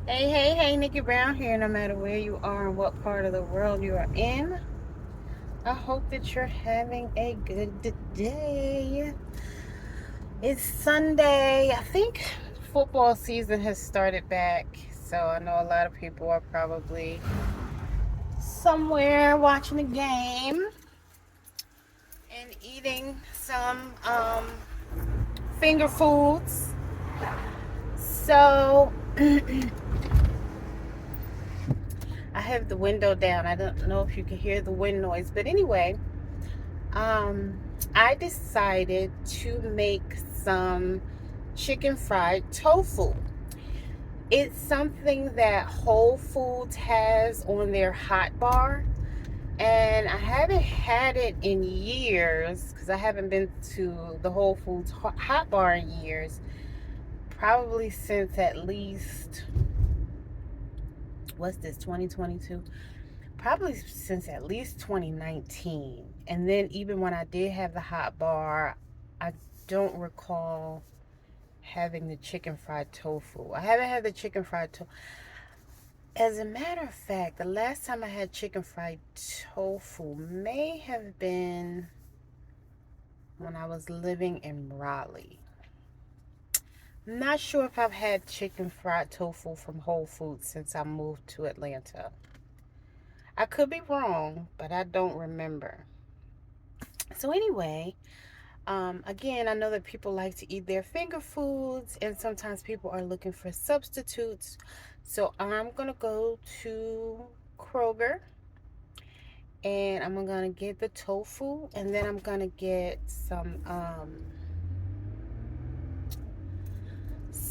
Hey, Nikki Brown here. No matter where you are and what part of the world you are in, I hope that you're having a good day. It's Sunday. I think football season has started back, so I know a lot of people are probably somewhere watching the game and eating some finger foods. So I have the window down. I don't know if you can hear the wind noise, but anyway, um, I decided to make some chicken fried tofu. It's something that Whole Foods has on their hot bar, and I haven't had it in years because I haven't been to the Whole Foods hot bar in years. Probably since at least, what's this, 2022? Probably since at least 2019. And then even when I did have the hot bar, I don't recall having the chicken fried tofu. I haven't had the chicken fried tofu. As a matter of fact, the last time I had chicken fried tofu may have been when I was living in Raleigh. I'm not sure if I've had chicken fried tofu from Whole Foods since I moved to Atlanta. I could be wrong, but I don't remember. So anyway, again, I know that people like to eat their finger foods, and sometimes people are looking for substitutes. So I'm gonna go to Kroger, and I'm gonna get the tofu, and then I'm gonna get some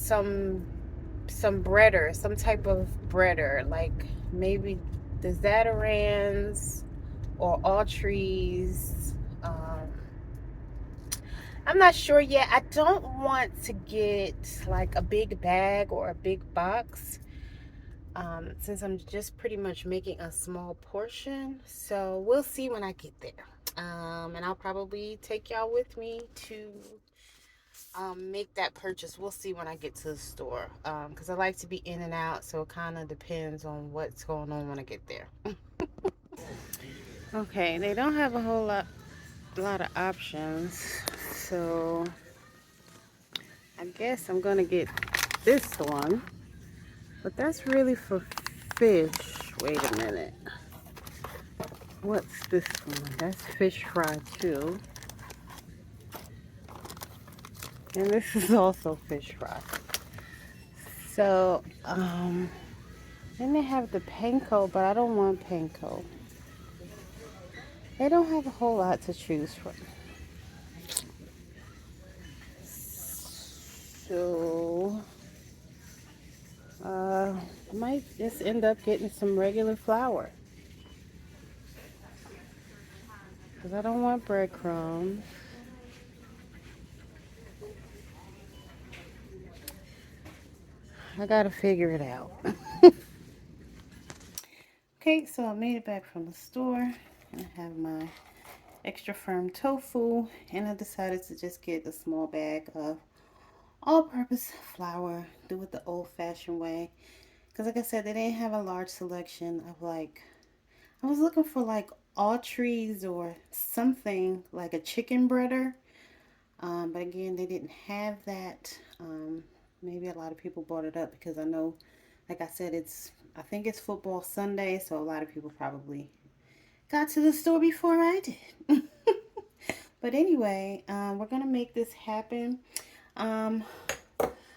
some breader, some type of breader, like maybe the Zatarans or Autry's. I'm not sure yet. I don't want to get like a big bag or a big box, since I'm just pretty much making a small portion. So we'll see when I get there. And I'll probably take y'all with me to make that purchase. We'll see when I get to the store, because I like to be in and out. So it kind of depends on what's going on when I get there. Okay, they don't have a lot of options. So I guess I'm gonna get this one, but that's really for fish. Wait a minute. What's this one? That's fish fry too. And this is also fish fry. So, then they have the panko, but I don't want panko. They don't have a whole lot to choose from. So, I might just end up getting some regular flour. Because I don't want breadcrumbs. I gotta figure it out. Okay, so I made it back from the store. And I have my extra firm tofu. And I decided to just get a small bag of all-purpose flour. Do it the old-fashioned way. Because like I said, they didn't have a large selection of like, I was looking for like Autry's or something like a chicken breader. But again, they didn't have that. Maybe a lot of people bought it up because I know, like I said, I think it's football Sunday, so a lot of people probably got to the store before I did. But anyway, we're gonna make this happen. Um,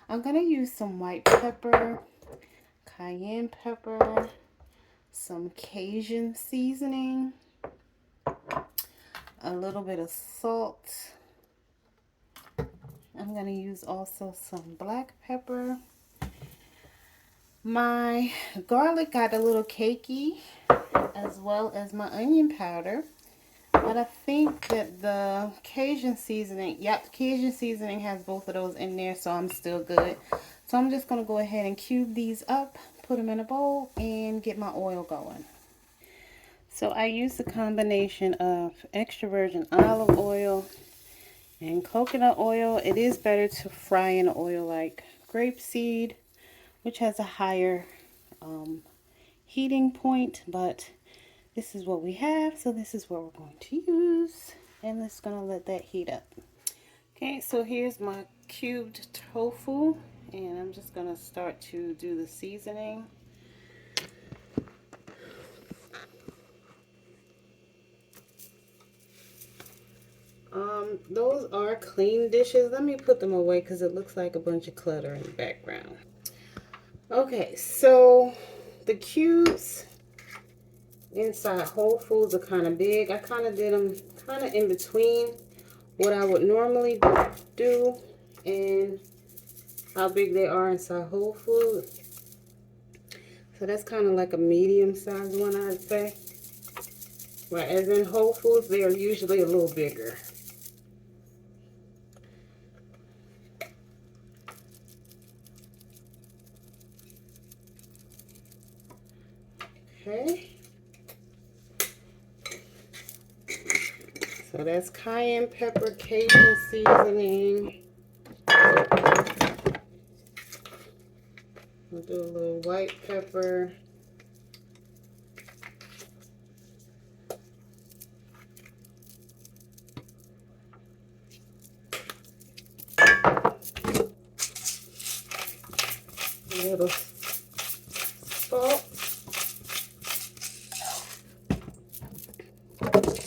I'm gonna use some white pepper, cayenne pepper, some Cajun seasoning, a little bit of salt. I'm going to use also some black pepper. My garlic got a little cakey, as well as my onion powder. But I think that the Cajun seasoning, yep, the Cajun seasoning has both of those in there, so I'm still good. So I'm just going to go ahead and cube these up, put them in a bowl, and get my oil going. So I use a combination of extra virgin olive oil and coconut oil. It is better to fry in oil like grapeseed, which has a higher heating point, but this is what we have, so this is what we're going to use, and it's gonna let that heat up. Okay, so here's my cubed tofu, and I'm just gonna start to do the seasoning. Those are clean dishes. Let me put them away because it looks like a bunch of clutter in the background. Okay, so the cubes inside Whole Foods are kind of big. I kind of did them kind of in between what I would normally do and how big they are inside Whole Foods. So that's kind of like a medium sized one, I'd say. Whereas in Whole Foods, they are usually a little bigger. Okay. So that's cayenne pepper, Cajun seasoning. We'll do a little white pepper. A little salt.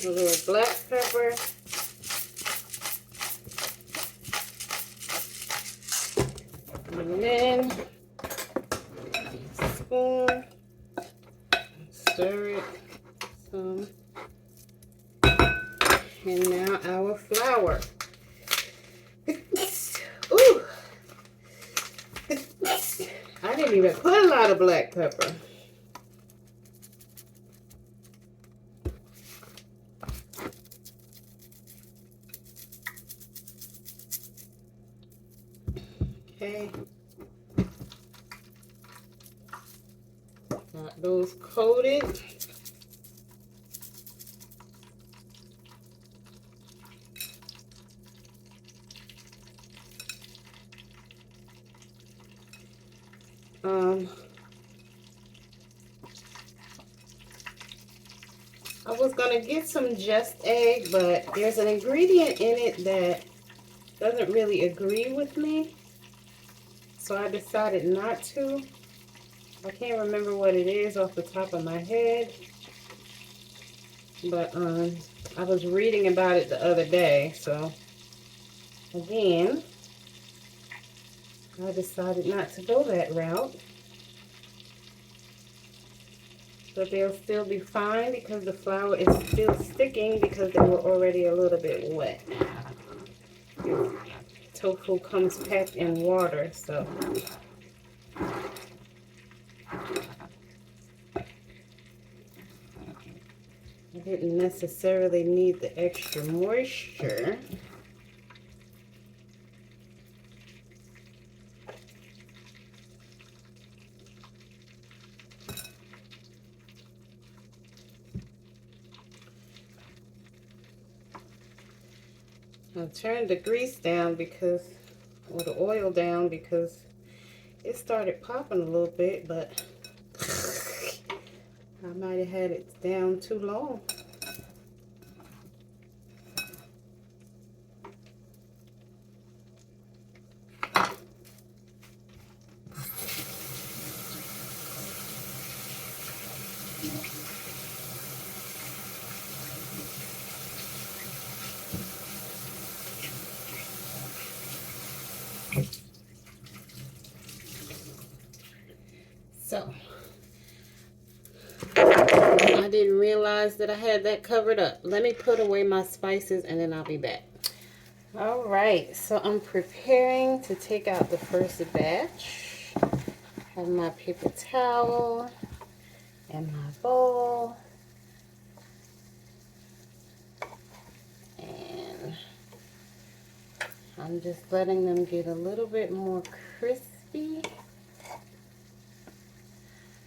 A little black pepper. And then spoon, stir it some, and now our flour. Ooh, I didn't even put a lot of black pepper. Okay, got those coated. I was gonna get some Just Egg, but there's an ingredient in it that doesn't really agree with me, so I decided not to. I can't remember what it is off the top of my head, but I was reading about it the other day, so again, I decided not to go that route. But they'll still be fine because the flour is still sticking because they were already a little bit wet. Tofu comes packed in water, so I didn't necessarily need the extra moisture. I turned the grease down because, or the oil down because it started popping a little bit, but I might have had it down too long. So, I didn't realize that I had that covered up. Let me put away my spices and then I'll be back. All right, so I'm preparing to take out the first batch. I have my paper towel and my bowl. And I'm just letting them get a little bit more crispy.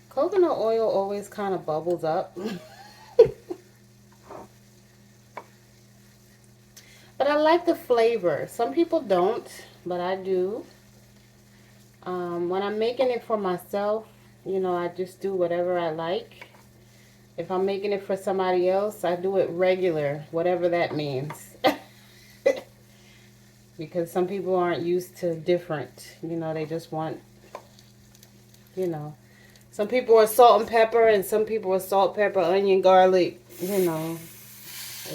Coconut oil always kind of bubbles up. But I like the flavor. Some people don't, but I do. When I'm making it for myself, you know, I just do whatever I like. If I'm making it for somebody else, I do it regular, whatever that means. Because some people aren't used to different. You know, they just want, you know. Some people are salt and pepper, and some people are salt, pepper, onion, garlic, you know,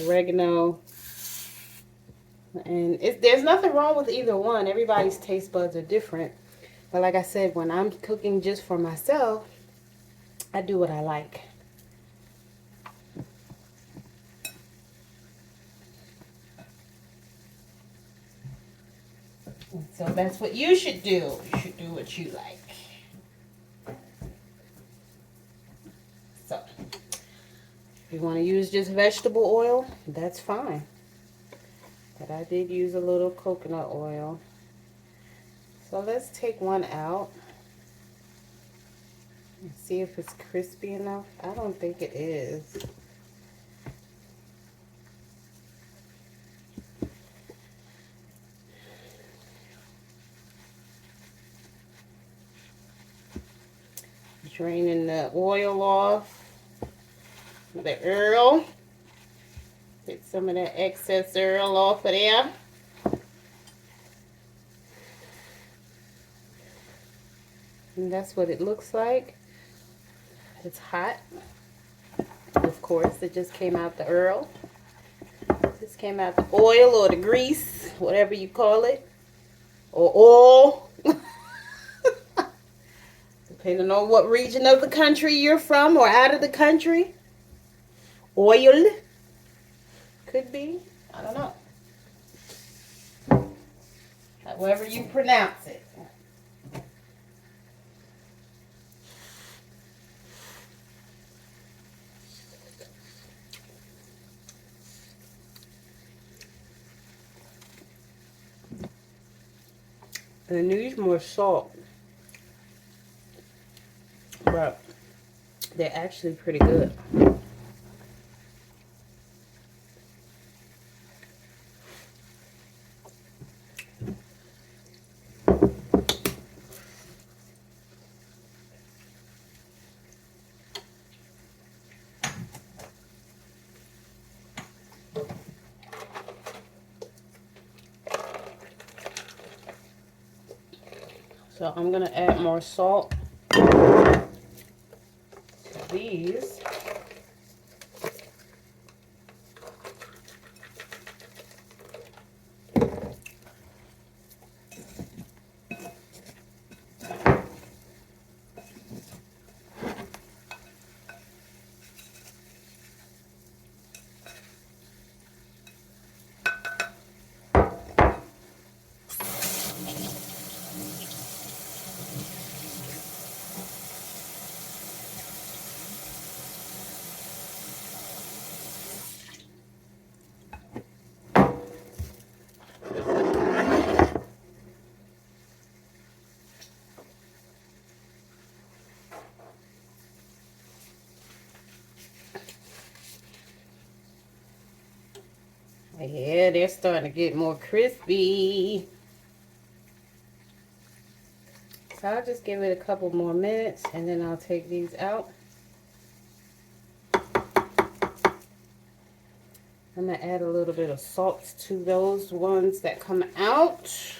oregano. And there's nothing wrong with either one. Everybody's taste buds are different. But like I said, when I'm cooking just for myself, I do what I like. And so that's what you should do. You should do what you like. So, if you want to use just vegetable oil, that's fine. But I did use a little coconut oil. So let's take one out and see if it's crispy enough. I don't think it is. Draining the oil off. The oil. Get some of that excess oil off of there. And that's what it looks like. It's hot. Of course, it just came out the oil. This came out the oil or the grease, whatever you call it. Or oil. Depending on what region of the country you're from or out of the country. Oil. Could be. I don't know. However you pronounce it. It needs more salt. But they're actually pretty good. So I'm going to add more salt to these. Yeah, they're starting to get more crispy. So I'll just give it a couple more minutes and then I'll take these out. I'm going to add a little bit of salt to those ones that come out.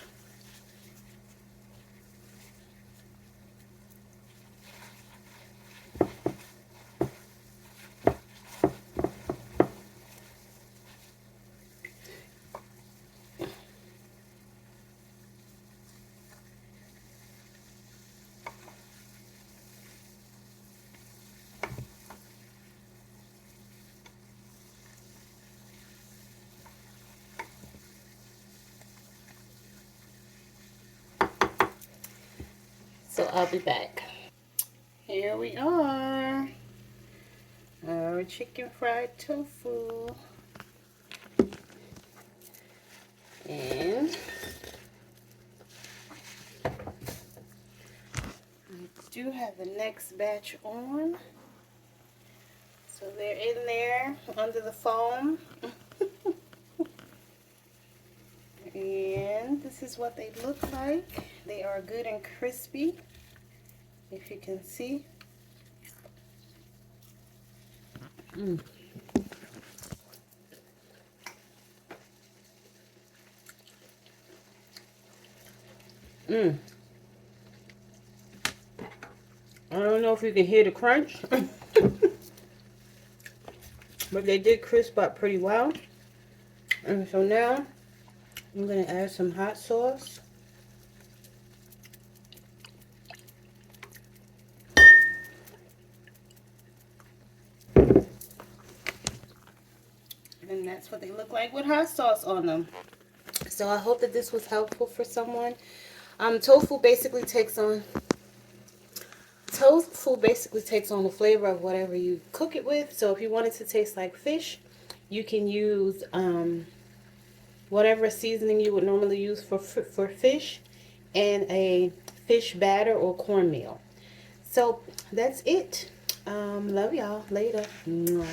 So I'll be back. Here we are. Our chicken fried tofu. And I do have the next batch on. So they're in there under the foam. And And this is what they look like. They are good and crispy, if you can see. Mm. Mm. I don't know if you can hear the crunch, but they did crisp up pretty well. And so now I'm going to add some hot sauce. And that's what they look like with hot sauce on them. So I hope that this was helpful for someone. Tofu basically takes on the flavor of whatever you cook it with. So if you want it to taste like fish, you can use whatever seasoning you would normally use for fish and a fish batter or cornmeal. So that's it. Love y'all. Later. Mwah.